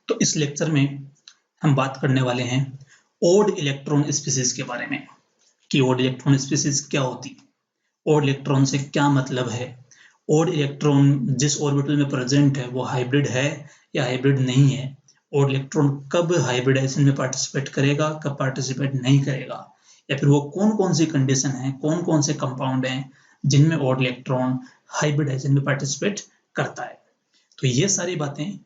तो इस लेक्चर में हम बात करने वाले हैं ओड इलेक्ट्रॉन स्पीसीज के बारे में कि ओड इलेक्ट्रॉन स्पीसीज क्या होती है, ओड इलेक्ट्रॉन से क्या मतलब है, ओड इलेक्ट्रॉन जिस ऑर्बिटल में प्रेजेंट है वो हाइब्रिड है या हाइब्रिड नहीं है, ओड इलेक्ट्रॉन कब हाइब्रिडाइजेशन में पार्टिसिपेट करेगा, कब पार्टिसिपेट नहीं करेगा, या फिर वो कौन कौन सी कंडीशन है, कौन कौन से कंपाउंड हैं जिनमें ओड इलेक्ट्रॉन हाइब्रिडाइजेशन में पार्टिसिपेट करता है। तो ये सारी बातें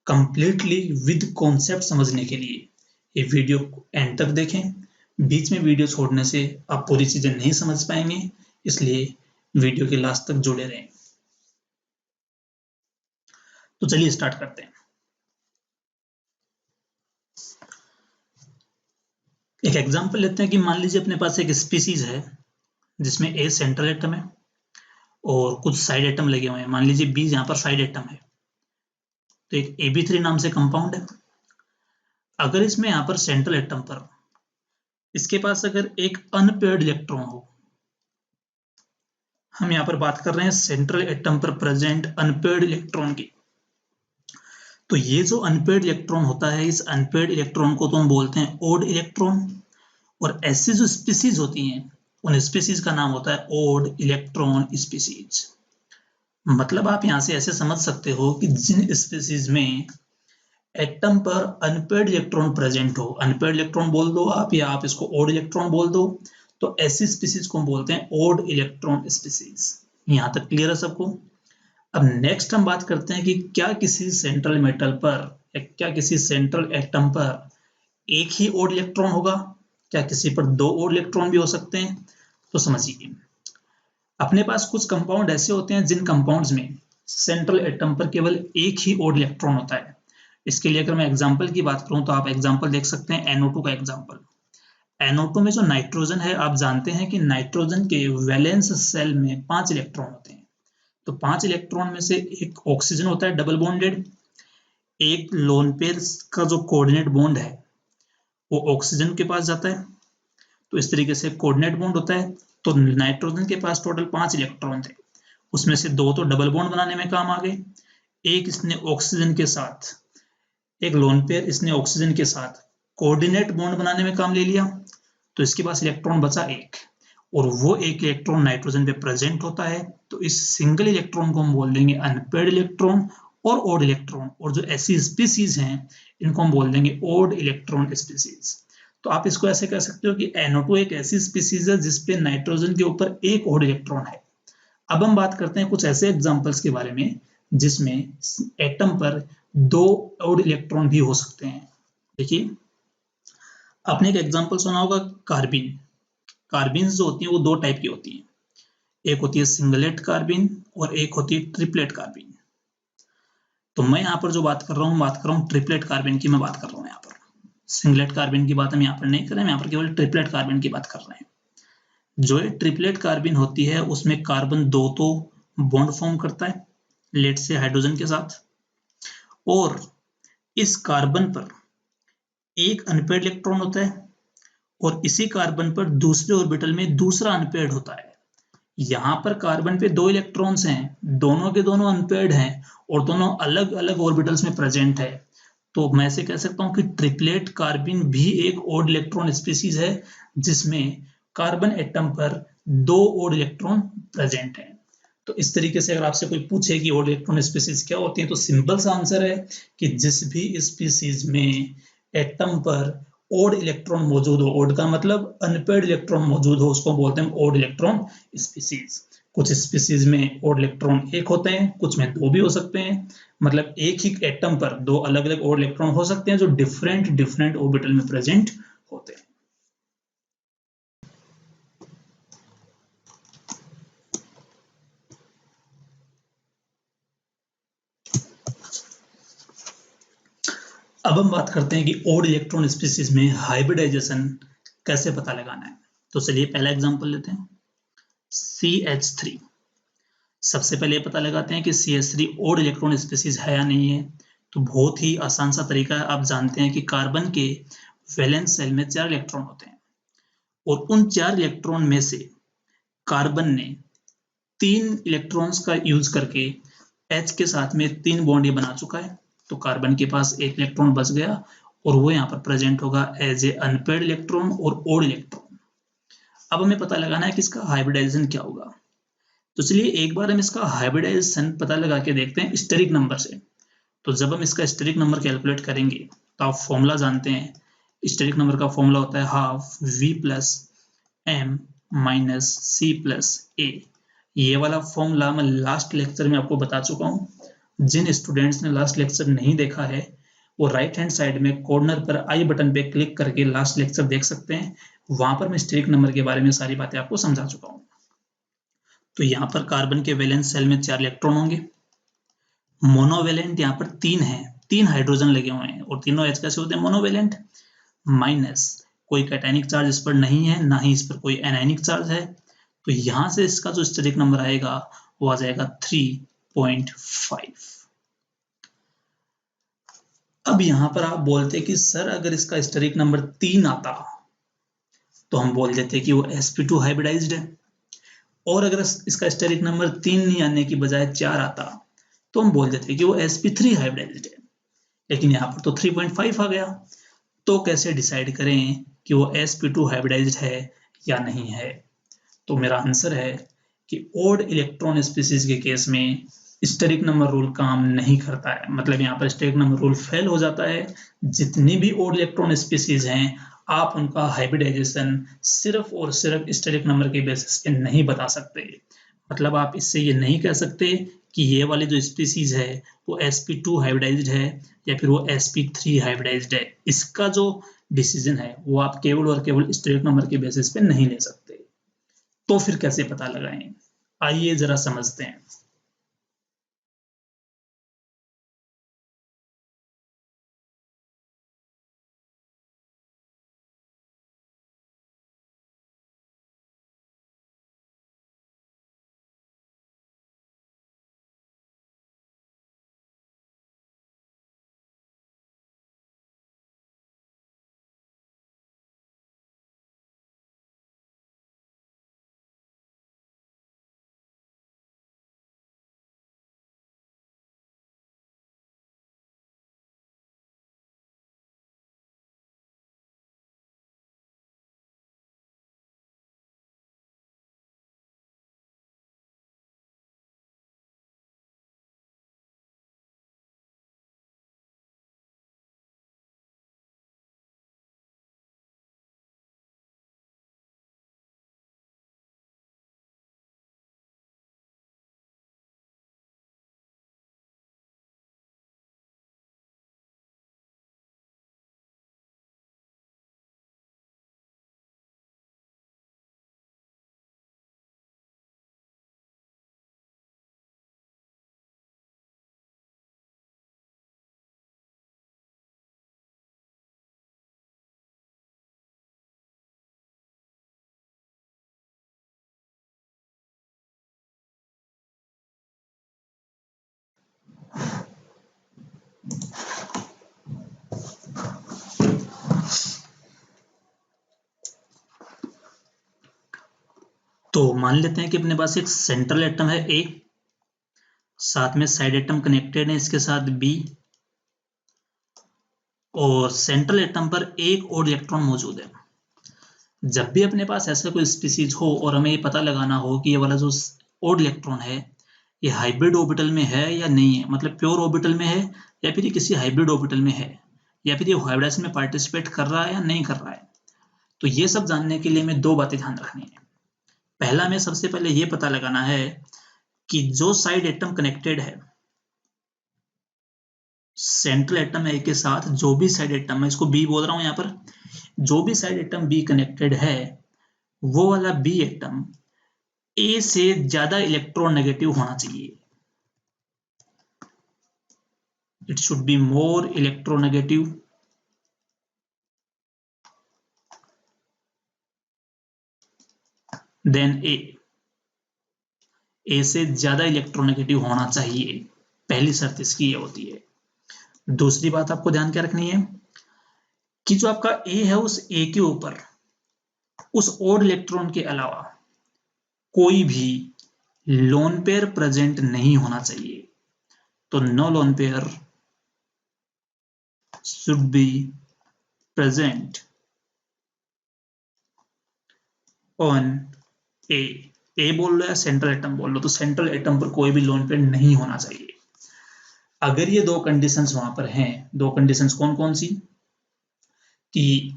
कंप्लीटली विद कॉन्सेप्ट समझने के लिए ये वीडियो एंड तक देखें। बीच में वीडियो छोड़ने से आप पूरी चीजें नहीं समझ पाएंगे, इसलिए वीडियो के लास्ट तक जुड़े रहें। तो चलिए स्टार्ट करते हैं। एक एग्जांपल लेते हैं कि मान लीजिए अपने पास एक स्पीसीज है जिसमें ए सेंट्रल एटम है और कुछ साइड एटम लगे हुए हैं। मान लीजिए बी यहाँ पर साइड एटम है, तो एक AB3 नाम से कंपाउंड है। अगर इसमें यहाँ पर सेंट्रल एटम पर इसके पास अगर एक अनपेयर्ड इलेक्ट्रॉन हो, हम यहाँ पर बात कर रहे हैं सेंट्रल एटम पर प्रेजेंट अनपेयर्ड इलेक्ट्रॉन की, तो ये जो अनपेयर्ड इलेक्ट्रॉन होता है, इस अनपेयर्ड इलेक्ट्रॉन को तो हम बोलते हैं ओड इलेक्ट्रॉन। और ऐसी जो स्पीसीज होती हैं उन स्पीसीज का नाम होता है ओड इलेक्ट्रॉन स्पीसीज। मतलब आप यहां से ऐसे समझ सकते हो कि जिन स्पीसीज में एटम पर अनपेयर्ड इलेक्ट्रॉन प्रेजेंट हो, अनपेयर्ड इलेक्ट्रॉन बोल दो आप या आप इसको ओड इलेक्ट्रॉन बोल दो, तो ऐसी स्पीसीज को हम बोलते हैं ओड इलेक्ट्रॉन स्पीसीज। यहां तक क्लियर है सबको? अब नेक्स्ट हम बात करते हैं कि क्या किसी सेंट्रल मेटल पर या क्या किसी सेंट्रल एटम पर एक ही ओड इलेक्ट्रॉन होगा, क्या किसी पर दो ओड इलेक्ट्रॉन भी हो सकते हैं? तो समझिए, अपने पास कुछ कंपाउंड ऐसे होते हैं जिन कंपाउंड्स में सेंट्रल एटम पर केवल एक ही ओड इलेक्ट्रॉन होता है। इसके लिए अगर मैं एग्जांपल की बात करूं तो आप एग्जांपल देख सकते हैं NO2 का एग्जांपल। NO2 में जो नाइट्रोजन है, आप जानते हैं कि नाइट्रोजन के वैलेंस सेल में 5 इलेक्ट्रॉन होते हैं। तो 5 इलेक्ट्रॉन में से एक ऑक्सीजन होता है डबल बॉन्डेड, एक लोन पेयर का जो कोऑर्डिनेट बॉन्ड है वो ऑक्सीजन के पास जाता है, तो इस तरीके से कोऑर्डिनेट बॉन्ड होता है। तो नाइट्रोजन के पास टोटल 5 इलेक्ट्रॉन थे, उसमें से 2 तो डबल बॉन्ड बनाने में काम आ गए, एक इसने ऑक्सीजन के साथ, एक लोन पेयर इसने ऑक्सीजन के साथ कोऑर्डिनेट बॉन्ड बनाने में काम ले लिया, तो इसके पास इलेक्ट्रॉन बचा एक, और वो एक इलेक्ट्रॉन नाइट्रोजन पे प्रेजेंट होता है। तो इस सिंगल इलेक्ट्रॉन को हम बोल देंगे अनपेयर्ड इलेक्ट्रॉन और ओड इलेक्ट्रॉन, और जो ऐसी स्पीसीज हैं इनको हम बोल देंगे ओड इलेक्ट्रॉन स्पीसीज। तो आप इसको ऐसे कह सकते हो कि NO2 एक ऐसी स्पीसीज है जिसपे नाइट्रोजन के ऊपर एक ओड इलेक्ट्रॉन है। अब हम बात करते हैं कुछ ऐसे एग्जांपल्स के बारे में जिसमें एटम पर 2 ओड इलेक्ट्रॉन भी हो सकते हैं। देखिए, आपने एक एग्जांपल सुना होगा कार्बिन। कार्बिन जो होती है वो 2 टाइप की होती हैं, एक होती है सिंगलेट कार्बिन और एक होती है ट्रिपलेट कार्बिन। तो मैं यहाँ पर जो बात कर रहा हूँ ट्रिपलेट कार्बिन की मैं बात कर रहा हूँ। यहाँ पर सिंगलेट कार्बिन की बात हम यहाँ पर नहीं कर रहे हैं, यहाँ पर केवल ट्रिपलेट कार्बिन की बात कर रहे हैं। जो ये ट्रिपलेट कार्बिन होती है उसमें कार्बन 2 तो बॉन्ड फॉर्म करता है लेट से हाइड्रोजन के साथ, और इस कार्बन पर एक अनपेयर्ड इलेक्ट्रॉन होता है और इसी कार्बन पर दूसरे ऑर्बिटल में दूसरा अनपेयर्ड होता है। यहाँ पर कार्बन पे 2 इलेक्ट्रॉन्स हैं, दोनों के दोनों अनपेयर्ड हैं और दोनों अलग अलग ऑर्बिटल्स में प्रेजेंट है। तो मैं ऐसे कह सकता हूँ कि ट्रिपलेट कार्बिन भी एक ओड इलेक्ट्रॉन स्पीसीज है जिसमें कार्बन एटम पर 2 ओड इलेक्ट्रॉन प्रेजेंट है। तो इस तरीके से अगर आपसे कोई पूछे कि ओड इलेक्ट्रॉन स्पीसीज क्या होती है, तो सिंपल सा आंसर है कि जिस भी स्पीसीज में एटम पर ओड इलेक्ट्रॉन मौजूद हो, ओड का मतलब अनपेयर्ड इलेक्ट्रॉन मौजूद हो, उसको बोलते हैं ओड इलेक्ट्रॉन स्पीसीज। कुछ स्पीसीज में ओड इलेक्ट्रॉन एक होते हैं, कुछ में 2 भी हो सकते हैं। मतलब एक ही एटम पर 2 अलग अलग ओड इलेक्ट्रॉन हो सकते हैं जो डिफरेंट ऑर्बिटल में प्रेजेंट होते हैं। अब हम बात करते हैं कि ओड इलेक्ट्रॉन स्पीसीज में हाइब्रिडाइजेशन कैसे पता लगाना है। तो चलिए पहला एग्जांपल लेते हैं, CH3। सबसे पहले पता लगाते हैं कि CH3 ओड इलेक्ट्रॉन स्पीसीज है या नहीं है। तो बहुत ही आसान सा तरीका है, आप जानते हैं कि कार्बन के वैलेंस सेल में 4 इलेक्ट्रॉन होते हैं और उन 4 इलेक्ट्रॉन में से कार्बन ने 3 इलेक्ट्रॉन्स का यूज करके H के साथ में 3 बॉन्ड बना चुका है। तो कार्बन के पास एक इलेक्ट्रॉन बच गया और वो यहाँ पर प्रेजेंट होगा एज ए अनपेयर्ड इलेक्ट्रॉन और ओड इलेक्ट्रॉन। अब हमें पता लगाना है कि इसका हाइब्रिडाइजेशन क्या होगा। तो चलिए एक बार हम इसका हाइब्रिडाइजेशन पता लगा के देखते हैं स्टेरिक नंबर से। तो जब हम इसका स्टेरिक नंबर कैलकुलेट करेंगे तो आप फॉर्मूला जानते हैं, स्टेरिक नंबर का फॉर्मूला होता है half v plus M minus C plus A. ये वाला फॉर्मूला मैं लास्ट लेक्चर में आपको बता चुका हूँ। जिन स्टूडेंट्स ने लास्ट लेक्चर नहीं देखा है वो राइट हैंड साइड में कॉर्नर पर आई बटन पे क्लिक करके लास्ट लेक्चर देख सकते हैं। वहां पर मैं स्टेरिक नंबर के बारे में सारी बातें आपको समझा चुका हूँ। तो यहाँ पर कार्बन के वैलेंस सेल में 4 इलेक्ट्रॉन होंगे। मोनोवेलेंट यहाँ पर 3 है, 3 हाइड्रोजन लगे हुए हैं और तीनों एच कैसे होते हैं, मोनोवेलेंट। माइनस कोई कैटायनिक चार्ज इस पर नहीं है, ना ही इस पर कोई एनायनिक चार्ज है। तो यहां से इसका जो स्टेरिक नंबर आएगा वो आ जाएगा 3.5। अब यहां पर आप बोलते कि सर अगर इसका स्टेरिक नंबर 3 आता तो हम बोल देते कि वो sp2 हाइब्रिडाइज्ड है, और अगर इसका स्टेरिक नंबर 3 नहीं आने की बजाय 4 आता तो हम बोल देते कि वो sp3 हाइब्रिडाइज्ड है। लेकिन यहाँ पर तो 3.5 आ गया। तो कैसे डिसाइड करें कि वो sp2 हाइब्रिडाइज्ड है या नहीं है? तो मेरा आंसर है कि ओड इलेक्ट्रॉन स्पीसीज के केस में स्टेरिक नंबर रूल काम नहीं करता है। मतलब यहाँ पर स्टेरिक नंबर रूल फेल हो जाता है। जितनी भी ओड इलेक्ट्रॉन स्पीसीज हैं आप उनका हाइब्रिडाइजेशन सिर्फ और सिर्फ स्टेरिक नंबर के बेसिस पे नहीं बता सकते। मतलब आप इससे ये नहीं कह सकते कि ये वाली जो स्पीसीज है वो sp2 हाइब्रिडाइज्ड है या फिर वो sp3 हाइब्रिडाइज्ड है। इसका जो डिसीजन है वो आप केवल और केवल स्टेरिक नंबर के बेसिस पे नहीं ले सकते। तो फिर कैसे पता लगाएं? आइए जरा समझते हैं। तो मान लेते हैं कि अपने पास एक सेंट्रल एटम है A, साथ में साइड एटम कनेक्टेड है इसके साथ B, और सेंट्रल एटम पर एक और इलेक्ट्रॉन मौजूद है। जब भी अपने पास ऐसा कोई स्पीसीज हो और हमें ये पता लगाना हो कि ये वाला जो ओड इलेक्ट्रॉन है ये हाइब्रिड ऑर्बिटल में है या नहीं है, मतलब प्योर ऑर्बिटल में है या फिर ये किसी हाइब्रिड ऑर्बिटल में है, या फिर ये हाइब्रिडाइजेशन में पार्टिसिपेट कर रहा है या नहीं कर रहा है, तो ये सब जानने के लिए हमें 2 बातें ध्यान रखनी है। पहला हमें सबसे पहले ये पता लगाना है कि जो साइड एटम कनेक्टेड है सेंट्रल एटम ए के साथ, जो भी साइड एटम है, इसको बी बोल रहा हूं यहाँ पर, जो भी साइड एटम बी कनेक्टेड है वो वाला बी एटम ए से ज्यादा इलेक्ट्रोनेगेटिव होना चाहिए। It should be more electronegative than A. A से ज्यादा इलेक्ट्रोनेगेटिव होना चाहिए, पहली शर्त इसकी ये होती है। दूसरी बात आपको ध्यान क्या रखनी है कि जो आपका ए है उस ए के ऊपर उस ओड इलेक्ट्रॉन के अलावा कोई भी लोन पेयर प्रेजेंट नहीं होना चाहिए। तो no lone pair should be present on A बोल लो या सेंट्रल एटम बोल लो, तो सेंट्रल एटम पर कोई भी लोन पेयर नहीं होना चाहिए। अगर ये दो कंडीशंस वहां पर हैं, दो कंडीशंस कौन कौन सी, कि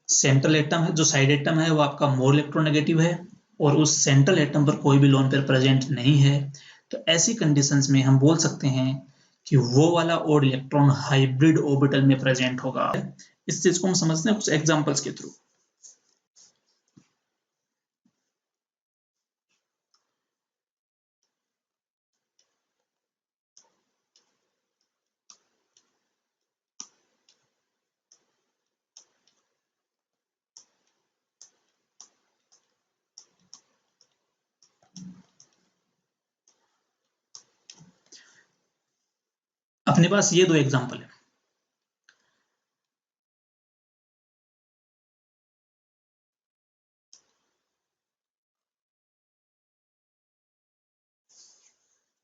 सेंट्रल एटम है, जो साइड एटम है वो आपका मोर इलेक्ट्रोनेगेटिव है और उस सेंट्रल एटम पर कोई भी लोन पेयर प्रेजेंट नहीं है, तो ऐसी कंडीशंस में हम बोल सकते हैं कि वो वाला ओड इलेक्ट्रॉन हाइब्रिड ऑर्बिटल में प्रेजेंट होगा। इस चीज को हम समझते हैं कुछ एग्जांपल्स के थ्रू। अपने पास ये दो एग्जांपल है।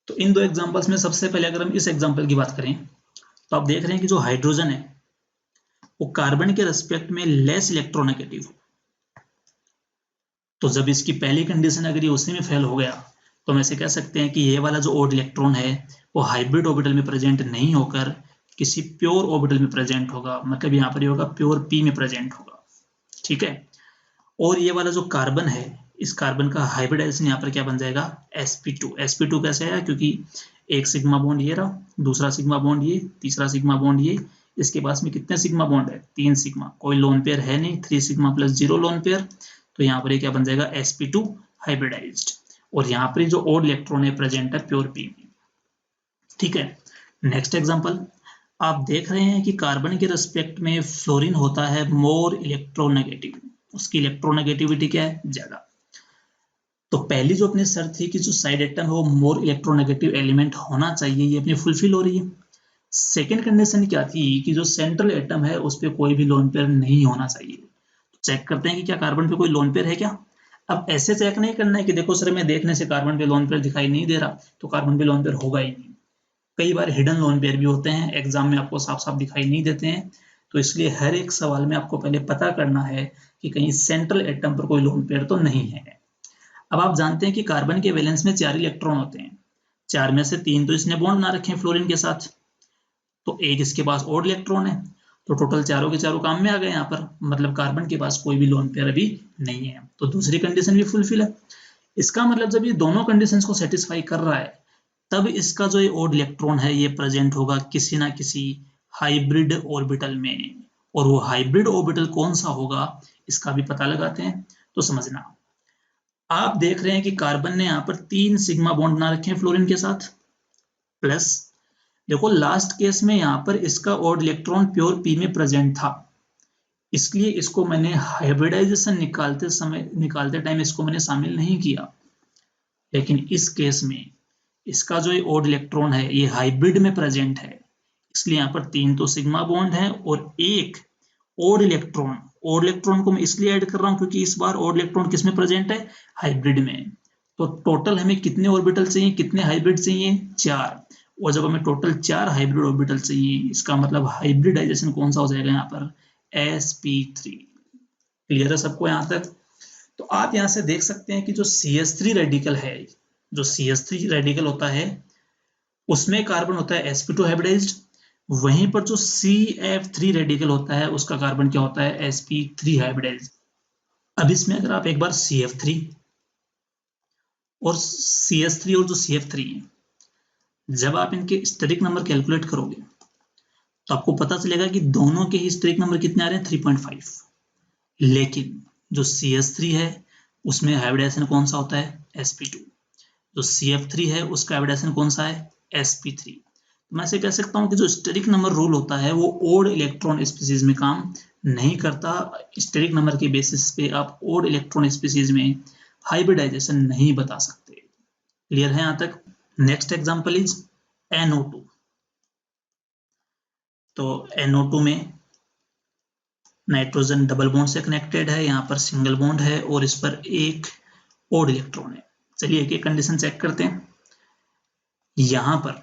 तो इन दो एग्जांपल्स में सबसे पहले अगर हम इस एग्जांपल की बात करें, तो आप देख रहे हैं कि जो हाइड्रोजन है वो कार्बन के रेस्पेक्ट में लेस इलेक्ट्रोनेगेटिव है। तो जब इसकी पहली कंडीशन अगर ये उसी में फेल हो गया, तो हम ऐसे कह सकते हैं कि ये वाला जो ओड इलेक्ट्रॉन है वो हाइब्रिड ऑर्बिटल में प्रेजेंट नहीं होकर किसी प्योर ऑर्बिटल में प्रेजेंट होगा, मतलब यहाँ पर ये होगा प्योर पी में प्रेजेंट होगा। ठीक है। और ये वाला जो कार्बन है, इस कार्बन का हाइब्रिडाइजेशन यहाँ पर क्या बन जाएगा, sp2। sp2 कैसे आया, क्योंकि एक सिग्मा बॉन्ड ये रहा, दूसरा सिग्मा बॉन्ड ये, तीसरा सिग्मा बॉन्ड ये, इसके पास में कितने सिग्मा बॉन्ड है, 3 सिग्मा, कोई लोन पेयर है नहीं, 3 सिग्मा प्लस 0 लोन पेयर, तो यहाँ पर ये क्या बन जाएगा, sp2 हाइब्रिडाइज्ड। और यहाँ पर जो ओड इलेक्ट्रॉन है प्रेजेंट है प्योर पी में। ठीक है। नेक्स्ट एग्जांपल, आप देख रहे हैं कि कार्बन के रेस्पेक्ट में फ्लोरीन होता है मोर इलेक्ट्रोनेगेटिव, उसकी इलेक्ट्रोनेगेटिविटी क्या है, ज्यादा। तो पहली जो अपनी शर्त थी कि जो साइड एटम है वो मोर इलेक्ट्रोनेगेटिव एलिमेंट होना चाहिए, ये अपनी फुलफिल हो रही है। सेकेंड कंडीशन क्या थी कि जो सेंट्रल एटम है उस पर कोई भी लोन पेयर नहीं होना चाहिए। तो चेक करते हैं कि क्या कार्बन पे कोई लोन पेयर है क्या। अब ऐसे चेक नहीं करना है कि देखो सर मैं देखने से कार्बन पे लोन पेयर दिखाई नहीं दे रहा, तो कार्बन पे लोन पेयर होगा ही नहीं। कई बार हिडन लोन पेयर भी होते हैं, एग्जाम में आपको साफ साफ दिखाई नहीं देते हैं। तो इसलिए हर एक सवाल में आपको पहले पता करना है कि कहीं सेंट्रल एटम पर कोई लोन पेयर तो नहीं है। अब आप जानते हैं कि कार्बन के वैलेंस में 4 इलेक्ट्रॉन होते हैं, 4 में से 3 तो इसने बॉन्ड बना रखे हैं फ्लोरीन के साथ, तो एक इसके पास और इलेक्ट्रॉन है, तो टोटल चारों के चारों काम में आ गए यहाँ पर, मतलब कार्बन के पास कोई भी लोन पेयर अभी नहीं है, तो दूसरी कंडीशन भी फुलफिल है। इसका मतलब जब ये दोनों कंडीशंस को सेटिस्फाई कर रहा है, तब इसका जो ये ओड इलेक्ट्रॉन है ये प्रेजेंट होगा किसी ना किसी हाइब्रिड ऑर्बिटल में, और वो हाइब्रिड ऑर्बिटल कौन सा होगा इसका भी पता लगाते हैं। तो समझना, आप देख रहे हैं कि कार्बन ने यहाँ पर 3 सिग्मा बॉन्ड बना रखे हैं फ्लोरीन के साथ, प्लस देखो लास्ट केस में यहाँ पर इसका ओड इलेक्ट्रॉन प्योर पी में प्रेजेंट था, इसलिए इसको मैंने हाइब्रिडाइजेशन निकालते टाइम इसको मैंने शामिल नहीं किया। लेकिन इस केस में इसका जो ये ओड इलेक्ट्रॉन है ये हाइब्रिड में प्रेजेंट है, इसलिए यहाँ पर 3 तो सिग्मा बॉन्ड है और एक ओड इलेक्ट्रॉन। ओड इलेक्ट्रॉन को मैं इसलिए ऐड कर रहा हूँ क्योंकि इस बार ओड इलेक्ट्रॉन किस में प्रेजेंट है, हाइब्रिड में। तो टोटल हमें कितने ऑर्बिटल चाहिए, कितने हाइब्रिड चाहिए, 4। और जब हमें टोटल 4 हाइब्रिड ऑर्बिटल चाहिए, इसका मतलब हाइब्रिडाइजेशन कौन सा हो जाएगा यहाँ पर, sp3। क्लियर है सबको यहाँ तक। तो आप यहाँ से देख सकते हैं कि जो CH3 रेडिकल है, जो CH3 रेडिकल होता है उसमें कार्बन होता है sp2 हाइब्रिडाइज्ड, वहीं पर जो CF3 रेडिकल होता है उसका कार्बन क्या होता है, sp3 हाइब्रिडाइज्ड। अब इसमें अगर आप एक बार CF3 और CH3 और जो CF3 है, जब आप इनके स्टेरिक नंबर कैलकुलेट करोगे तो आपको पता चलेगा कि दोनों के ही स्टेरिक नंबर कितने आ रहे हैं, 3.5। लेकिन जो CH3 है उसमें हाइब्रिडाइजेशन कौन सा होता है, sp2। जो CF3 है उसका हाइब्रिडाइजेशन कौन सा है, sp3। तो मैं ऐसे कह सकता हूं कि जो स्टेरिक नंबर रूल होता है वो ओड इलेक्ट्रॉन स्पीसीज में काम नहीं करता। स्टेरिक नंबर के बेसिस पे आप ओड इलेक्ट्रॉन स्पीसीज में हाइब्रिडाइजेशन नहीं बता सकते। क्लियर है यहां तक। Next example is NO2। तो NO2 में नाइट्रोजन डबल बॉन्ड से कनेक्टेड है, यहाँ पर सिंगल बॉन्ड है और इस पर एक ओड इलेक्ट्रॉन है। चलिए एक एक कंडीशन चेक करते हैं। यहाँ पर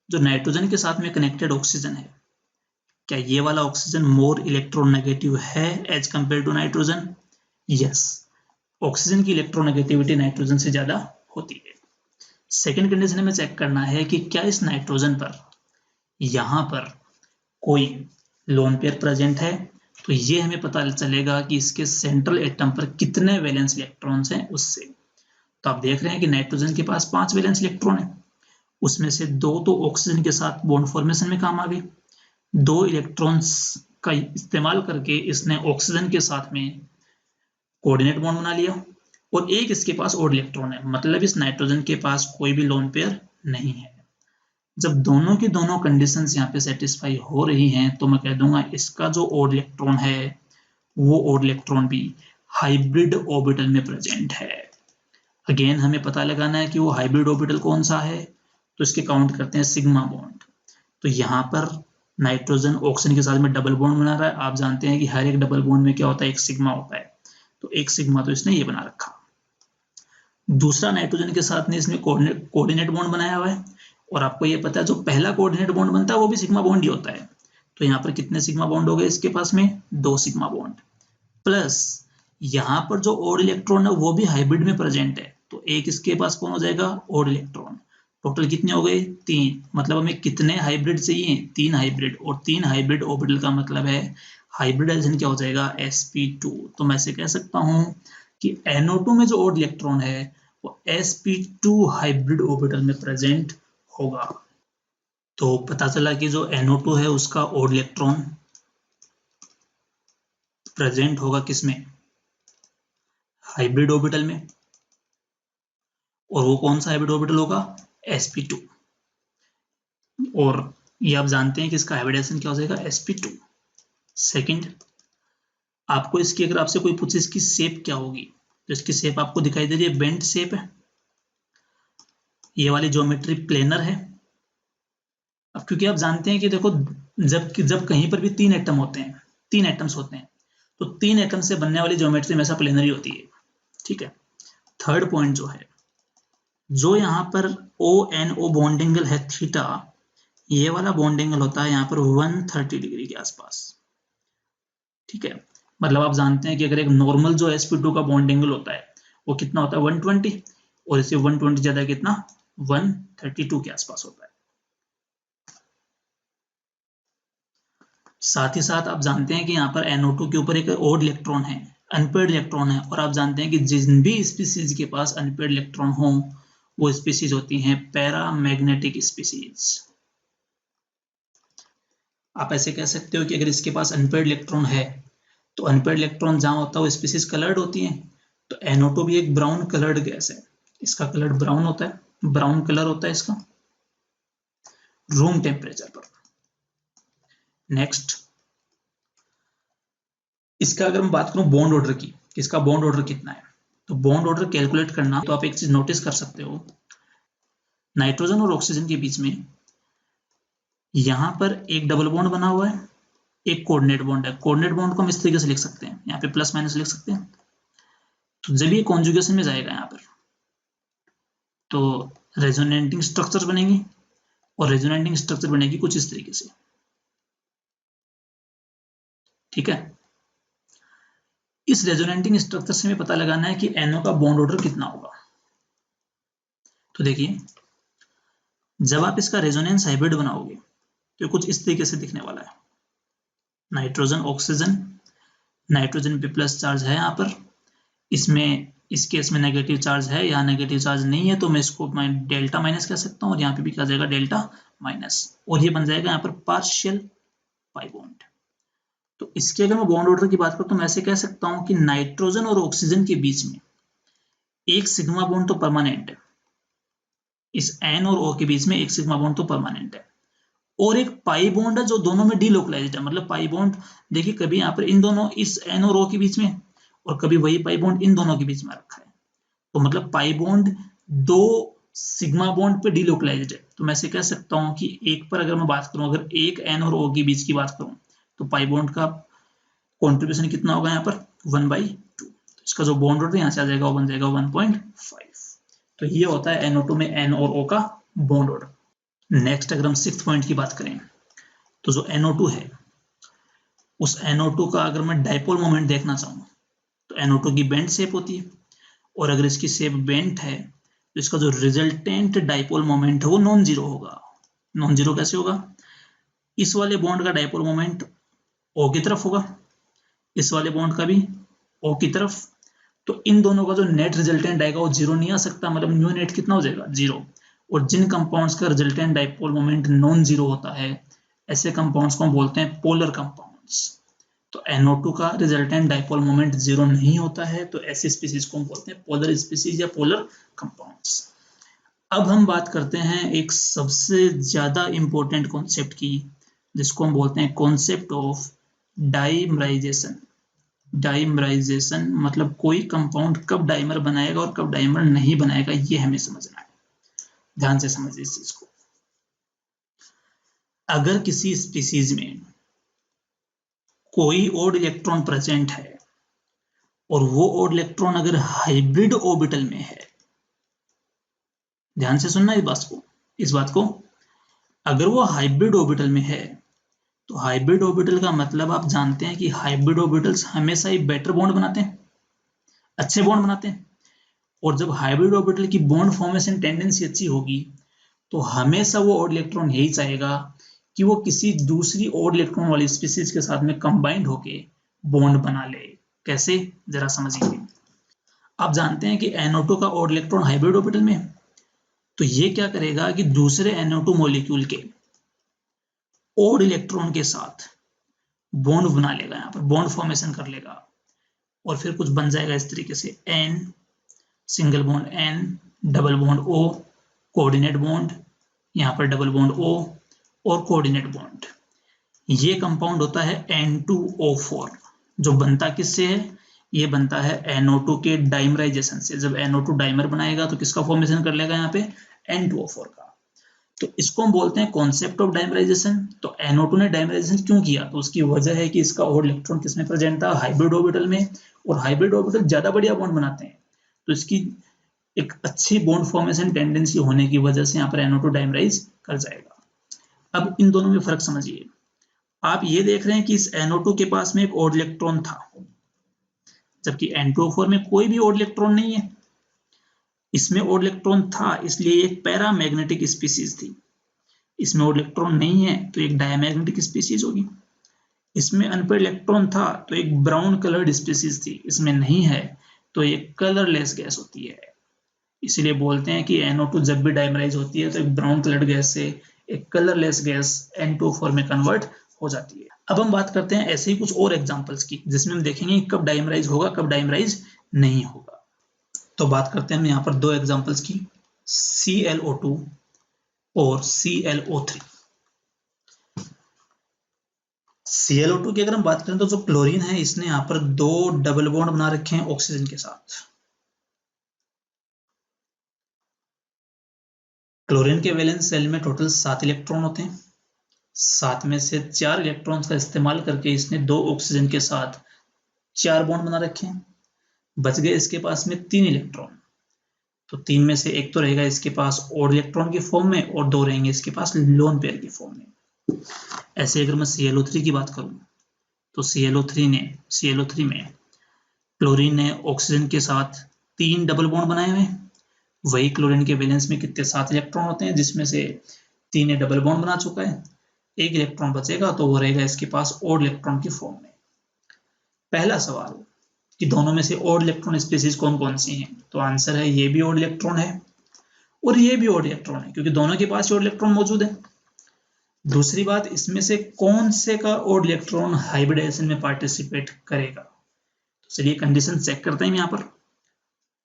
जो नाइट्रोजन के साथ में कनेक्टेड ऑक्सीजन है क्या ये वाला ऑक्सीजन मोर इलेक्ट्रोनेगेटिव है as compare to nitrogen? Yes, oxygen की इलेक्ट्रोनेगेटिविटी नाइट्रोजन से ज्यादा होती है। सेकेंड कंडीशन हमें चेक करना है कि क्या इस नाइट्रोजन पर यहां पर कोई लोन पेयर प्रेजेंट है। तो ये हमें पता चलेगा कि इसके सेंट्रल एटम पर कितने वैलेंस इलेक्ट्रॉन्स हैं उससे। तो आप देख रहे हैं कि नाइट्रोजन के पास 5 वैलेंस इलेक्ट्रॉन है, उसमें से 2 तो ऑक्सीजन के साथ बॉन्ड फॉर्मेशन में काम आ गए, 2 इलेक्ट्रॉन्स का इस्तेमाल करके इसने ऑक्सीजन के साथ में कोऑर्डिनेट बॉन्ड बना लिया, और एक इसके पास ओड इलेक्ट्रॉन है, मतलब इस नाइट्रोजन के पास कोई भी लोन पेयर नहीं है। जब दोनों की दोनों कंडीशंस यहाँ पे सेटिस्फाई हो रही हैं तो मैं कह दूंगा इसका जो ओड इलेक्ट्रॉन है वो ओड इलेक्ट्रॉन भी हाइब्रिड ऑर्बिटल में प्रेजेंट है। अगेन हमें पता लगाना है कि वो हाइब्रिड ऑर्बिटल कौन सा है, तो इसके काउंट करते हैं सिग्मा बॉन्ड। तो यहाँ पर नाइट्रोजन ऑक्सीजन के साथ में डबल बॉन्ड बना रहा है। आप जानते हैं कि हर एक डबल बॉन्ड में क्या होता है, एक सिग्मा होता है, तो एक सिग्मा तो इसने ये बना रखा। दूसरा नाइट्रोजन के साथ में इसने कोऑर्डिनेट बॉन्ड बनाया हुआ है, और आपको ये पता है जो पहला कोऑर्डिनेट बॉन्ड बनता है वो भी सिग्मा बॉन्ड ही होता है। तो यहाँ पर कितने सिग्मा बॉन्ड हो गए इसके पास में, 2 सिग्मा बॉन्ड, प्लस यहाँ पर जो ओड इलेक्ट्रॉन है वो भी हाइब्रिड में प्रेजेंट है, तो एक इसके पास कौन हो जाएगा, ओड इलेक्ट्रॉन। टोटल कितने हो गए, 3, मतलब हमें कितने हाइब्रिड चाहिए, 3 हाइब्रिड, और 3 हाइब्रिड ऑर्बिटल का मतलब है हाइब्रिडाइजेशन क्या हो जाएगा, sp2। तो मैं से कह सकता हूं कि NO2 में जो ओड इलेक्ट्रॉन है वो sp2 हाइब्रिड ऑर्बिटल में प्रेजेंट होगा। तो पता चला कि जो NO2 है उसका ओड इलेक्ट्रॉन प्रेजेंट होगा किसमें, हाइब्रिड ऑर्बिटल में, और वो कौन सा हाइब्रिड ऑर्बिटल होगा, sp2। और ये आप जानते हैं कि इसका हाइब्रिडाइजेशन क्या हो जाएगा, sp2। सेकंड, आपको इसकी अगर आपसे कोई पूछे इसकी शेप क्या होगी, तो इसकी शेप आपको दिखाई दे रही है, बेंट शेप है, ये वाली ज्योमेट्री प्लेनर है। अब क्योंकि आप जानते हैं कि देखो जब कहीं पर भी 3 एटम होते हैं, 3 एटम्स होते हैं, तो 3 एटम से बनने वाली ज्योमेट्री हमेशा प्लेनर ही होती है, ठीक है। थर्ड पॉइंट जो है, जो यहाँ पर ONO बॉन्ड एंगल है थीटा, ये वाला बॉन्ड एंगल होता है यहाँ पर 130 डिग्री के आसपास, ठीक है। मतलब आप जानते हैं कि अगर एक नॉर्मल जो sp2 का बॉन्ड एंगल होता है वो कितना होता है, 120, और इसे 120 ज्यादा कितना, 132 के आसपास होता है। साथ ही साथ आप जानते हैं कि यहाँ पर NO2 के ऊपर एक ओड इलेक्ट्रॉन है, अनपेयर्ड इलेक्ट्रॉन है, और आप जानते हैं कि जिन भी स्पीसीज के पास अनपेयर्ड इलेक्ट्रॉन हो वो स्पीसीज होती हैं पैरामैग्नेटिक स्पीसीज। आप ऐसे कह सकते हो कि अगर इसके पास अनपेयर्ड इलेक्ट्रॉन है तो अनपेयर्ड इलेक्ट्रॉन जहां होता है वो स्पीसीज कलर्ड होती है। तो NO2 भी एक ब्राउन कलर्ड गैस है, इसका कलर ब्राउन होता है, ब्राउन कलर होता है इसका रूम टेम्परेचर पर। नेक्स्ट, इसका अगर मैं बात करूं बॉन्ड ऑर्डर की, इसका बॉन्ड ऑर्डर कितना है, तो बॉन्ड ऑर्डर कैलकुलेट करना तो आप एक चीज नोटिस कर सकते हो, नाइट्रोजन और ऑक्सीजन के बीच में यहां पर एक डबल बॉन्ड बना हुआ है, एक कोऑर्डिनेट बॉन्ड है। कोऑर्डिनेट बॉन्ड को हम इस तरीके से लिख सकते हैं, यहाँ पे प्लस माइनस लिख सकते हैं। तो जब ये कॉन्जुगेशन में जाएगा यहाँ पर तो रेजोनेटिंग स्ट्रक्चर बनेंगी, और रेजोनेटिंग स्ट्रक्चर बनेगी कुछ इस तरीके से, ठीक है। इस रेजोनेटिंग स्ट्रक्चर से हमें पता लगाना है कि NO का बॉन्ड ऑर्डर कितना होगा। तो देखिए, जब आप इसका रेजोनेंस हाइब्रिड बनाओगे तो कुछ इस तरीके से दिखने वाला है, नाइट्रोजन ऑक्सीजन, नाइट्रोजन पे प्लस चार्ज है यहाँ पर, इसमें इस केस में नेगेटिव चार्ज है, यहाँ नेगेटिव चार्ज नहीं है, तो मैं इसको डेल्टा माइनस कह सकता हूँ, और यहाँ पे भी क्या जाएगा, डेल्टा माइनस, और ये बन जाएगा यहाँ पर पार्शियल पाई बॉन्ड। तो इसके अगर मैं बॉन्ड ऑर्डर की बात करूं तो मैं ऐसे कह सकता हूं कि नाइट्रोजन और ऑक्सीजन के बीच में एक सिग्मा बॉन्ड तो परमानेंट है, इस N और O के बीच में एक सिग्मा बॉन्ड तो परमानेंट है, और एक पाई बॉन्ड है जो दोनों में डीलोकलाइज्ड है। मतलब पाई बॉन्ड देखिए, कभी यहाँ पर इन दोनों इस N और O के बीच में, और कभी वही पाई बॉन्ड इन दोनों के बीच में रखा है, तो मतलब पाई बॉन्ड 2 सिग्मा बॉन्ड पे डीलोकलाइज्ड है। तो मैं ऐसे कह सकता हूं कि एक पर अगर मैं बात करूं, अगर एक N और O के बीच की बात करूं तो पाई बॉन्ड का कॉन्ट्रीब्यूशन कितना होगा यहाँ पर 1/2, तो इसका जो बॉन्ड ऑर्डर यहाँ से आ जाएगा वो बन जाएगा 1.5। तो ये होता है NO2 में N और O का बॉन्ड ऑर्डर। नेक्स्ट अगर हम 6th पॉइंट की बात करें तो जो NO2 है उस NO2 का अगर मैं डाइपोल मोमेंट देखना चाहूँ तो NO2 की बेंट शेप होती है, और अगर इसकी शेप बेंट है तो इसका जो रिजल्टेंट डाइपोल मोमेंट है वो नॉन जीरो होगा। नॉन जीरो कैसे होगा? इस वाले बॉन्ड का डाइपोल मोमेंट O की तरफ होगा, इस वाले बॉन्ड का भी O की तरफ, तो इन दोनों का जो नेट रिजल्टेंट आएगा वो जीरो नहीं आ सकता, मतलब म्यू नेट कितना हो जाएगा? जीरो। और जिन कंपाउंड्स का resultant dipole moment non zero होता है, ऐसे कंपाउंड्स को हम बोलते हैं पोलर कंपाउंड्स। तो NO2 का रिजल्टेंट डाइपोल मोमेंट जीरो नहीं होता है, तो ऐसी स्पीसीज को हम बोलते हैं पोलर स्पीसीज या पोलर कंपाउंड्स। अब हम बात करते हैं एक सबसे ज्यादा इंपॉर्टेंट कॉन्सेप्ट की, जिसको हम बोलते हैं कॉन्सेप्ट ऑफ डाइमराइजेशन। डाइमराइजेशन मतलब कोई कंपाउंड कब डाइमर बनाएगा और कब डाइमर नहीं बनाएगा, ये हमें समझना है। ध्यान से समझिए इस चीज को। अगर किसी स्पीसीज में कोई ओड इलेक्ट्रॉन प्रेजेंट है और वो ओड इलेक्ट्रॉन अगर हाइब्रिड ऑर्बिटल में है, ध्यान से सुनना इस बात को, अगर वो हाइब्रिड ऑर्बिटल में है, तो हाइब्रिड ऑर्बिटल का मतलब आप जानते हैं कि हाइब्रिड ऑर्बिटल्स हमेशा ही बेटर बॉन्ड बनाते हैं, अच्छे बॉन्ड बनाते हैं। और जब हाइब्रिड ऑर्बिटल की बॉन्ड फॉर्मेशन टेंडेंसी अच्छी होगी, तो हमेशा वो ओड इलेक्ट्रॉन यही चाहेगा कि वो किसी दूसरी ओड इलेक्ट्रॉन वाली स्पीसीज के साथ में कंबाइंड होके बॉन्ड बना ले। कैसे, जरा समझिए। आप जानते हैं कि NO2 का ओड इलेक्ट्रॉन हाइब्रिड ऑर्बिटल में है, तो ये क्या करेगा कि दूसरे NO2 मॉलिक्यूल के ओड इलेक्ट्रॉन के साथ बॉन्ड बना लेगा, यहाँ पर बॉन्ड फॉर्मेशन कर लेगा, और फिर कुछ बन जाएगा इस तरीके से N, single bond N, double bond O, coordinate bond, यहाँ पर डबल बॉन्ड O और कोऑर्डिनेट बॉन्ड। ये कंपाउंड होता है N2O4, जो बनता किससे है? ये बनता है NO2 के डाइमराइजेशन से। जब NO2 डाइमर बनाएगा तो किसका फॉर्मेशन कर लेगा यहाँ पे? N2O4 का। तो इसको हम बोलते हैं कॉन्सेप्ट ऑफ डाइमराइजेशन। तो NO2 ने डाइमराइजेशन क्यों किया? तो उसकी वजह है कि इसका ओड इलेक्ट्रॉन किसमें प्रेजेंट था? हाइब्रिड ऑर्बिटल में, और हाइब्रिड ऑर्बिटल ज्यादा बढ़िया बॉन्ड बनाते हैं, तो इसकी एक अच्छी बॉन्ड फॉर्मेशन टेंडेंसी होने की वजह से यहाँ पर NO2 डाइमराइज कर जाएगा। अब इन दोनों में फर्क समझिए। आप ये देख रहे हैं कि इस NO2 के पास में एक ओड इलेक्ट्रॉन था, जबकि N2O4 में कोई भी ओड इलेक्ट्रॉन नहीं है। इसमें ओड इलेक्ट्रॉन था, इसलिए एक पैरामैग्नेटिक स्पीसीज थी। इसमें ओड इलेक्ट्रॉन नहीं है तो एक डायमैग्नेटिक स्पीसीज होगी। इसमें अनपेड इलेक्ट्रॉन था तो एक ब्राउन कलर्ड स्पीसीज थी। इसमें नहीं है तो एक कलरलेस गैस होती है। इसलिए बोलते हैं कि NO2 जब भी डाइमराइज होती है तो एक ब्राउन कलर्ड गैस से एक कलरलेस गैस N2O4 में कन्वर्ट हो जाती है। अब हम बात करते हैं ऐसे ही कुछ और एग्जांपल्स की, जिसमें हम देखेंगे कब डाइमराइज होगा, कब डाइमराइज नहीं होगा। तो बात करते हैं हम यहाँ पर दो एग्जांपल्स की, ClO2 और ClO3। ClO2 की अगर हम बात करें तो जो क्लोरीन है, इसने यहाँ पर दो डबल बॉन्ड बना रखे हैं ऑक्सीजन के साथ। क्लोरीन के वैलेंस शेल में टोटल 7 इलेक्ट्रॉन होते हैं। 7 में से 4 इलेक्ट्रॉन्स का इस्तेमाल करके इसने 2 ऑक्सीजन के साथ 4 बॉन्ड बना रखे हैं। बच गए इसके पास में 3 इलेक्ट्रॉन। तो 3 में से एक तो रहेगा इसके पास ओड इलेक्ट्रॉन की फॉर्म में, और 2 रहेंगे इसके पास लोन पेयर की फॉर्म में। ऐसे अगर मैं ClO3 की बात करूं तो ClO3 में क्लोरीन ने ऑक्सीजन के साथ 3 डबल बॉन्ड बनाए हुए हैं। वही क्लोरीन के वैलेंस में कितने 7 इलेक्ट्रॉन होते हैं, जिसमें से 3 ने डबल बॉन्ड बना चुका है। एक इलेक्ट्रॉन बचेगा तो वो रहेगा इसके पास ओड इलेक्ट्रॉन की फॉर्म में। पहला सवाल कि दोनों में से ओड इलेक्ट्रॉन स्पीसीज कौन कौन सी हैं, तो आंसर है ये भी ओड इलेक्ट्रॉन है और ये भी ओड इलेक्ट्रॉन है, क्योंकि दोनों के पास ओड इलेक्ट्रॉन मौजूद है। दूसरी बात, इसमें से कौन से का ओड इलेक्ट्रॉन हाइब्रिडाइजेशन में पार्टिसिपेट करेगा। तो चलिए कंडीशन चेक करते हैं यहाँ पर।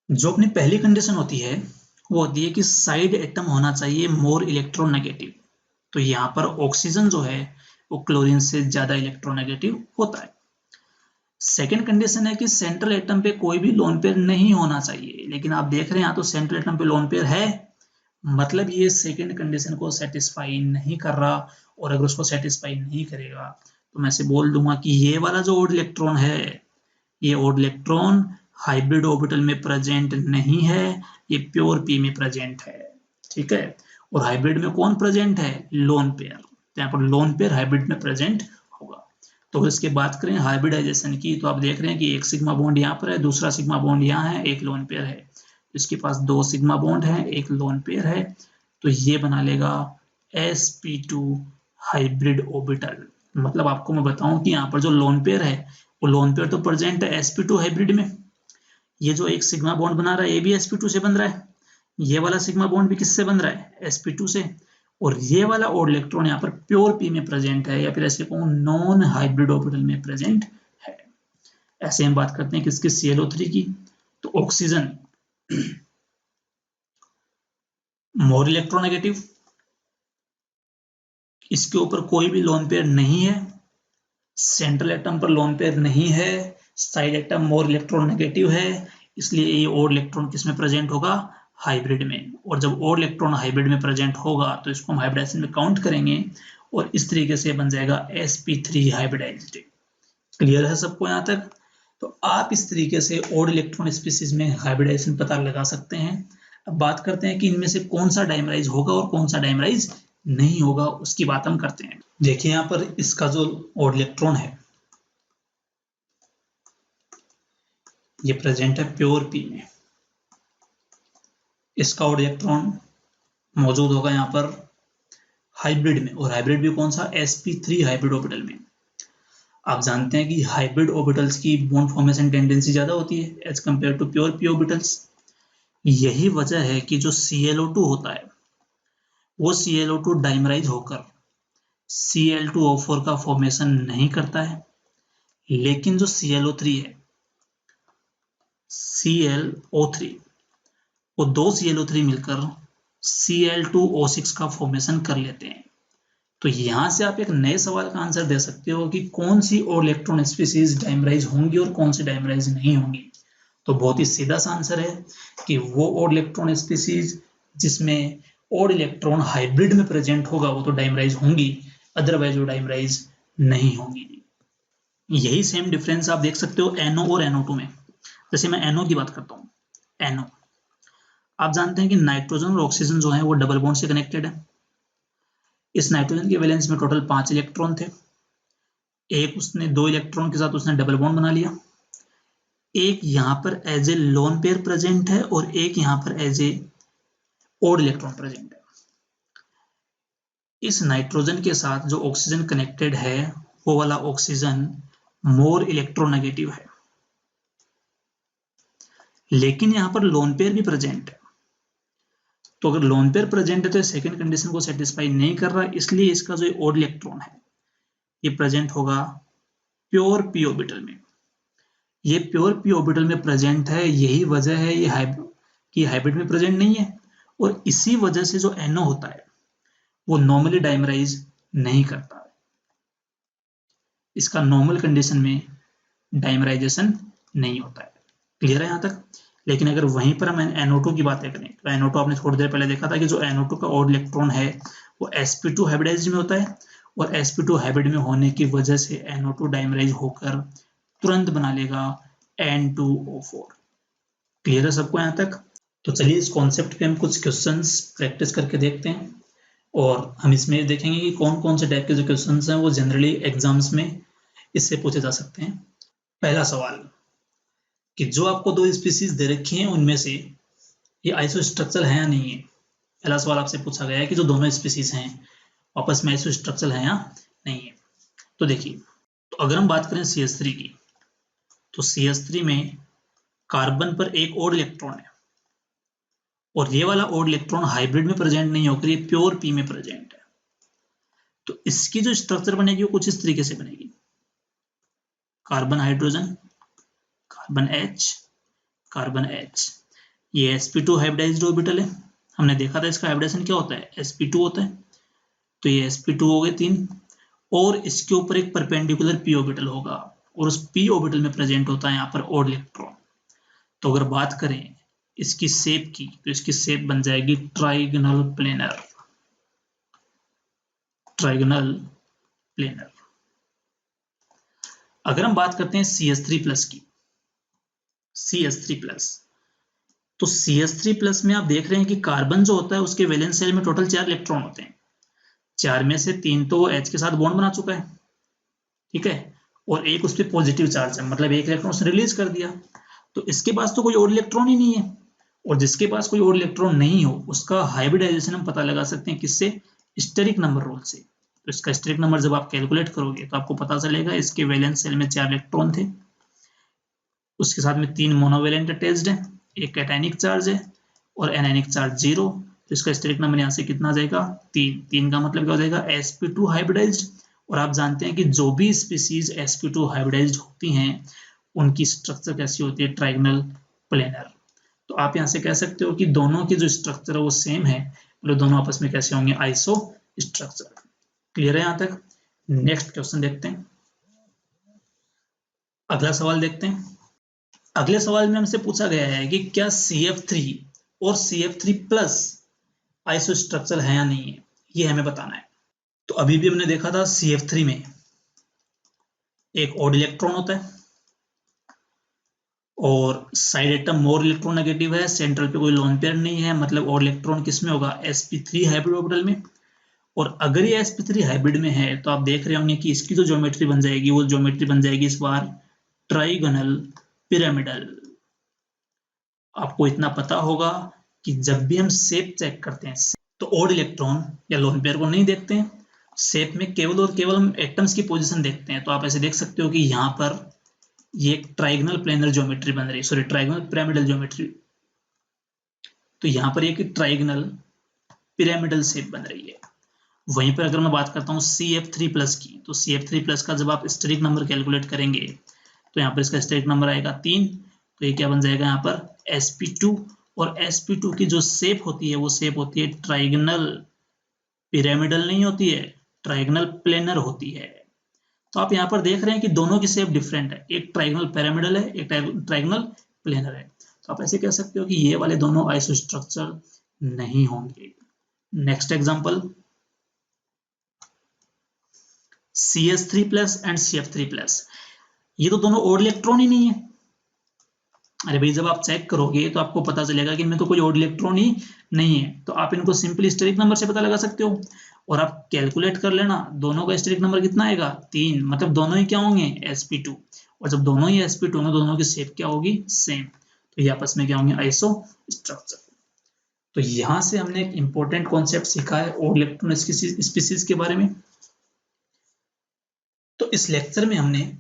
जो अपनी पहली कंडीशन होती है वो होती है कि साइड एटम होना चाहिए मोर इलेक्ट्रोनेगेटिव। तो यहाँ पर ऑक्सीजन जो है वो क्लोरीन से ज्यादा इलेक्ट्रोनेगेटिव होता है। सेकेंड कंडीशन है कि सेंट्रल एटम पे कोई भी लोन पेयर नहीं होना चाहिए, लेकिन आप देख रहे हैं यहाँ तो सेंट्रल एटम पे लोन पेयर है, मतलब ये सेकेंड कंडीशन को सेटिस्फाई नहीं कर रहा। और अगर उसको सेटिस्फाई नहीं करेगा तो मैं ऐसे बोल दूंगा कि ये वाला जो ओड इलेक्ट्रॉन है, ये ओड इलेक्ट्रॉन हाइब्रिड ऑर्बिटल में प्रेजेंट नहीं है, ये प्योर पी में प्रेजेंट है। ठीक है, और हाइब्रिड में कौन प्रेजेंट है? Lone pair. तो यहाँ पर लोन पेयर हाइब्रिड में प्रेजेंट होगा। तो इसके बात करें हाइब्रिडाइजेशन की, तो आप देख रहे हैं कि एक सिग्मा बॉन्ड यहाँ पर है, दूसरा सिग्मा बॉन्ड यहाँ है, एक लोन पेयर है। इसके पास दो सिग्मा बॉन्ड है, एक लोन पेयर है, तो ये बना लेगा sp2 हाइब्रिड ऑर्बिटल। मतलब आपको मैं बताऊं कि यहाँ पर जो लोन पेयर है वो लोन पेयर तो प्रेजेंट है sp2 हाइब्रिड में। ये जो एक सिग्मा बॉन्ड बना रहा है ये भी sp2 से बन रहा है, ये वाला सिग्मा बॉन्ड भी किससे बन रहा है sp2 से, और ये वाला ओड इलेक्ट्रॉन यहाँ पर प्योर p में प्रेजेंट है, या फिर ऐसे कहूं नॉन हाइब्रिड ऑर्बिटल में प्रेजेंट है। ऐसे हम बात करते हैं किसकी, ClO3 की। तो ऑक्सीजन मोर इलेक्ट्रोनेगेटिव, इसके ऊपर कोई भी लोन पेयर नहीं है, सेंट्रल एटम पर लोन पेयर नहीं है, साइड एटम मोर इलेक्ट्रोनेगेटिव है, इसलिए ये ओड इलेक्ट्रॉन किसमें प्रेजेंट होगा, हाइब्रिड में। और जब ओड इलेक्ट्रॉन हाइब्रिड में प्रेजेंट होगा तो इसको हम हाइब्रिडाइजेशन में काउंट करेंगे और इस तरीके से बन जाएगा sp3 हाइब्रिडाइज्ड। क्लियर है सबको यहाँ तक? तो आप इस तरीके से ओड इलेक्ट्रॉन स्पीसीज में हाइब्रिडाइजेशन पता लगा सकते हैं। अब बात करते हैं कि इनमें से कौन सा डाइमराइज होगा और कौन सा डाइमराइज नहीं होगा, उसकी बात हम करते हैं। देखिए यहाँ पर इसका जो ओड इलेक्ट्रॉन है ये प्रेजेंट है प्योर p में, इसका ओड इलेक्ट्रॉन मौजूद होगा यहाँ पर हाइब्रिड में, और हाइब्रिड भी कौन सा, sp3 हाइब्रिड ऑर्बिटल में। आप जानते हैं कि हाइब्रिड ऑर्बिटल्स की बॉन्ड फॉर्मेशन टेंडेंसी ज्यादा होती है as compare to pure p orbitals. यही वजह है कि जो ClO2 होता है वो ClO2 डाइमराइज होकर Cl2O4 का फॉर्मेशन नहीं करता है, लेकिन जो ClO3 है ClO3 वो दो ClO3 मिलकर Cl2O6 का फॉर्मेशन कर लेते हैं। तो यहां से आप एक नए सवाल का आंसर दे सकते हो कि कौन सी और इलेक्ट्रॉन स्पीसीज डाइमराइज होंगी और कौन सी डाइमराइज नहीं होंगी। तो बहुत ही सीधा सा आंसर है कि वो और इलेक्ट्रॉन स्पीसीज जिसमें और इलेक्ट्रॉन हाइब्रिड में प्रेजेंट होगा वो तो डाइमराइज होंगी, अदरवाइज वो डाइमराइज नहीं होंगी। यही सेम डिफरेंस आप देख सकते हो NO और NO2 में। जैसे मैं NO की बात करता हूँ, NO आप जानते हैं कि नाइट्रोजन और ऑक्सीजन जो है वो डबल बॉन्ड से कनेक्टेड है। इस नाइट्रोजन के वैलेंस में टोटल 5 इलेक्ट्रॉन थे, एक उसने 2 इलेक्ट्रॉन के साथ उसने डबल बॉन्ड बना लिया, एक यहां पर as a lone pair present है और एक यहां पर as a odd electron present है। इस नाइट्रोजन के साथ जो ऑक्सीजन कनेक्टेड है वो वाला ऑक्सीजन मोर इलेक्ट्रोनेगेटिव है, लेकिन यहां पर लोन पेयर भी प्रेजेंट है। तो अगर लोन पेयर प्रेजेंट है तो सेकंड कंडीशन को सेटिस्फाई नहीं कर रहा, इसलिए इसका जो ओड इलेक्ट्रॉन है ये प्रेजेंट होगा प्योर p ऑर्बिटल में। ये प्योर p ऑर्बिटल में प्रेजेंट है, यही वजह है ये हाइब्रिड में प्रेजेंट नहीं है, और इसी वजह से जो NO होता है वो नॉर्मली डाइमराइज नहीं करता है, इसका नॉर्मल कंडीशन में डाइमराइजेशन नहीं होता है। क्लियर है यहाँ तक? लेकिन अगर वहीं पर हम NO2 की बातें करें तो NO2 आपने थोड़ी देर पहले देखा था कि जो NO2 का ओड इलेक्ट्रॉन है वो sp2 हाइब्रिडाइज्ड में होता है, और sp2 हाइब्रिड में होने की वजह से NO2 डाइमराइज होकर तुरंत बना लेगा N2O4। क्लियर है सबको यहाँ तक? तो चलिए इस कॉन्सेप्ट पे हम कुछ क्वेश्चंस प्रैक्टिस करके देखते हैं, और हम इसमें देखेंगे कि कौन कौन से टाइप के जो क्वेश्चंस हैं वो जनरली एग्जाम्स में इससे पूछे जा सकते हैं। पहला सवाल कि जो आपको दो स्पीसीज दे रखी हैं उनमें से ये आइसोस्ट्रक्चरल है या नहीं है। पहला सवाल आपसे पूछा गया है कि जो दोनों स्पीसीज हैं आपस में आइसोस्ट्रक्चरल है या नहीं है। तो देखिए, तो अगर हम बात करें CH3 की, तो CH3 में कार्बन पर एक और इलेक्ट्रॉन है, और ये वाला ओड इलेक्ट्रॉन हाइब्रिड में प्रेजेंट नहीं होकर ये प्योर p में प्रेजेंट है। तो इसकी जो स्ट्रक्चर बनेगी वो कुछ इस तरीके से बनेगी, carbon hydrogen, carbon H, carbon H। ये sp2 हाइब्रिडाइज्ड ऑर्बिटल है, हमने देखा था इसका हाइब्रिडाइजेशन क्या होता है, sp2 होता है। तो ये sp2 हो गए 3, और इसके ऊपर एक परपेंडिकुलर p ऑर्बिटल होगा, और उस p ऑर्बिटल में प्रेजेंट होता है यहाँ पर ओड इलेक्ट्रॉन। तो अगर बात करें इसकी शेप की, तो इसकी शेप बन जाएगी ट्राइगोनल प्लेनर, ट्राइगोनल प्लेनर। अगर हम बात करते हैं CH3+ की, CH3+, तो CH3+ में आप देख रहे हैं कि कार्बन जो होता है उसके वैलेंस शेल में टोटल 4 इलेक्ट्रॉन होते हैं, 4 में से 3 तो H के साथ बॉन्ड बना चुका है, ठीक है, और एक उस पर पॉजिटिव चार्ज है, मतलब एक इलेक्ट्रॉन उसने रिलीज कर दिया, तो इसके पास तो कोई और इलेक्ट्रॉन ही नहीं है। और जिसके पास कोई और इलेक्ट्रॉन नहीं हो उसका हाइब्रिडाइजेशन हम पता लगा सकते हैं किससे, स्टेरिक नंबर रूल से। तो इसका स्टेरिक नंबर जब आप कैलकुलेट करोगे तो आपको पता चलेगा इसके वैलेंस शेल में 4 इलेक्ट्रॉन थे, उसके साथ में 3 मोनोवेलेंट अटैच्ड है, एक कैटायनिक चार्ज है और एनायनिक चार्ज 0। तो इसका स्टेरिक नंबर यहाँ से कितना आ जाएगा, 3 का मतलब क्या हो जाएगा, sp2 हाइब्रिडाइज्ड। और आप जानते हैं कि जो भी स्पीसीज sp2 हाइब्रिडाइज्ड होती हैं उनकी स्ट्रक्चर कैसी होती है, ट्राइगोनल प्लेनर। तो आप यहाँ से कह सकते हो कि दोनों की जो स्ट्रक्चर है वो सेम है, मतलब दोनों आपस में कैसे होंगे, आइसो स्ट्रक्चर। क्लियर है यहाँ तक? नेक्स्ट क्वेश्चन देखते हैं, अगला सवाल देखते हैं। अगले सवाल में हमसे पूछा गया है कि क्या CF3 और CF3+ आइसो स्ट्रक्चर है या नहीं है, ये हमें बताना है। तो अभी भी हमने देखा था CF3 में एक ऑड इलेक्ट्रॉन होता है और साइड एटम मोर इलेक्ट्रोनेगेटिव है, सेंट्रल पे कोई लोन पेयर नहीं है, मतलब ऑड इलेक्ट्रॉन किसमें होगा, sp3 हाइब्रिड ऑर्बिटल में। और अगर ये sp3 हाइब्रिड में है तो आप देख रहे होंगे कि इसकी जो ज्योमेट्री बन जाएगी वो ज्योमेट्री बन जाएगी इस बार ट्राइगोनल पिरामिडल। आपको इतना पता होगा कि जब भी हम शेप चेक करते हैं तो ऑड इलेक्ट्रॉन या लोन पेयर को नहीं देखते हैं, शेप में केवल और केवल हम एटम्स की पोजीशन देखते हैं। तो आप ऐसे देख सकते हो कि यहाँ पर ये एक ट्राइगोनल प्लेनर ज्योमेट्री बन रही है, सॉरी ट्राइगोनल पिरामिडल ज्योमेट्री। तो यहाँ पर एक ट्राइगोनल पिरामिडल शेप बन रही है। वहीं पर अगर मैं बात करता हूँ CF3+ की, तो CF3+ का जब आप स्टेरिक नंबर कैलकुलेट करेंगे तो यहाँ पर इसका स्टेरिक नंबर आएगा 3। तो ये क्या बन जाएगा यहाँ पर sp2, और sp2 की जो शेप होती है वो शेप होती है ट्राइगोनल पिरामिडल नहीं होती है, ट्राइगोनल प्लेनर होती है। तो आप यहाँ पर देख रहे हैं कि दोनों की शेप डिफरेंट है, एक ट्राइगोनल पिरामिडल है, एक ट्राइगोनल प्लेनर है। तो आप ऐसे कह सकते हो कि ये वाले दोनों आइसो स्ट्रक्चर नहीं होंगे। Next example, CS3+ and CF3+, ये तो दोनों ओड इलेक्ट्रॉन ही नहीं है। अरे भाई जब आप चेक करोगे तो आपको पता चलेगा कि इनमें तो कोई ओड इलेक्ट्रॉन ही नहीं है, तो आप इनको सिंपली स्टेरिक नंबर से पता लगा सकते हो। और आप कैलकुलेट कर लेना, दोनों का स्टेरिक नंबर कितना आएगा, 3, मतलब दोनों ही क्या होंगे, sp2। और जब दोनों ही sp2 होंगे दोनों की शेप क्या होगी, सेम। तो ये आपस में क्या होंगे, आइसो स्ट्रक्चर। तो यहां से हमने एक इंपॉर्टेंट कॉन्सेप्ट सीखा है ओड इलेक्ट्रॉन स्पीसीज के बारे में। तो इस लेक्चर में हमने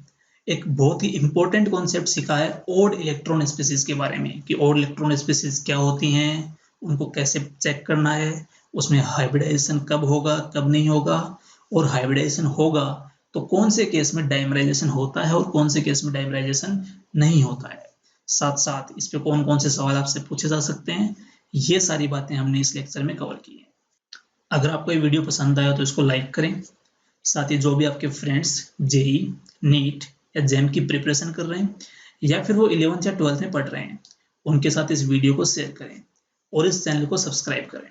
एक बहुत ही इंपॉर्टेंट कॉन्सेप्ट सीखा है ओड इलेक्ट्रॉन स्पीसीज के बारे में, कि ओड इलेक्ट्रॉन स्पीसीज क्या होती हैं, उनको कैसे चेक करना है, उसमें हाइब्रिडाइजेशन कब होगा कब नहीं होगा, और हाइब्रिडाइजेशन होगा तो कौन से केस में डाइमराइजेशन होता है और कौन से केस में डाइमराइजेशन नहीं होता है। साथ साथ इस पे कौन कौन से सवाल आपसे पूछे जा सकते हैं, ये सारी बातें हमने इस लेक्चर में कवर की है। अगर आपको ये वीडियो पसंद आया तो इसको लाइक करें, साथ ही जो भी आपके फ्रेंड्स जेई, नीट या जेम की प्रिपरेशन कर रहे हैं या फिर वो 11th या 12th में पढ़ रहे हैं, उनके साथ इस वीडियो को शेयर करें और इस चैनल को सब्सक्राइब करें।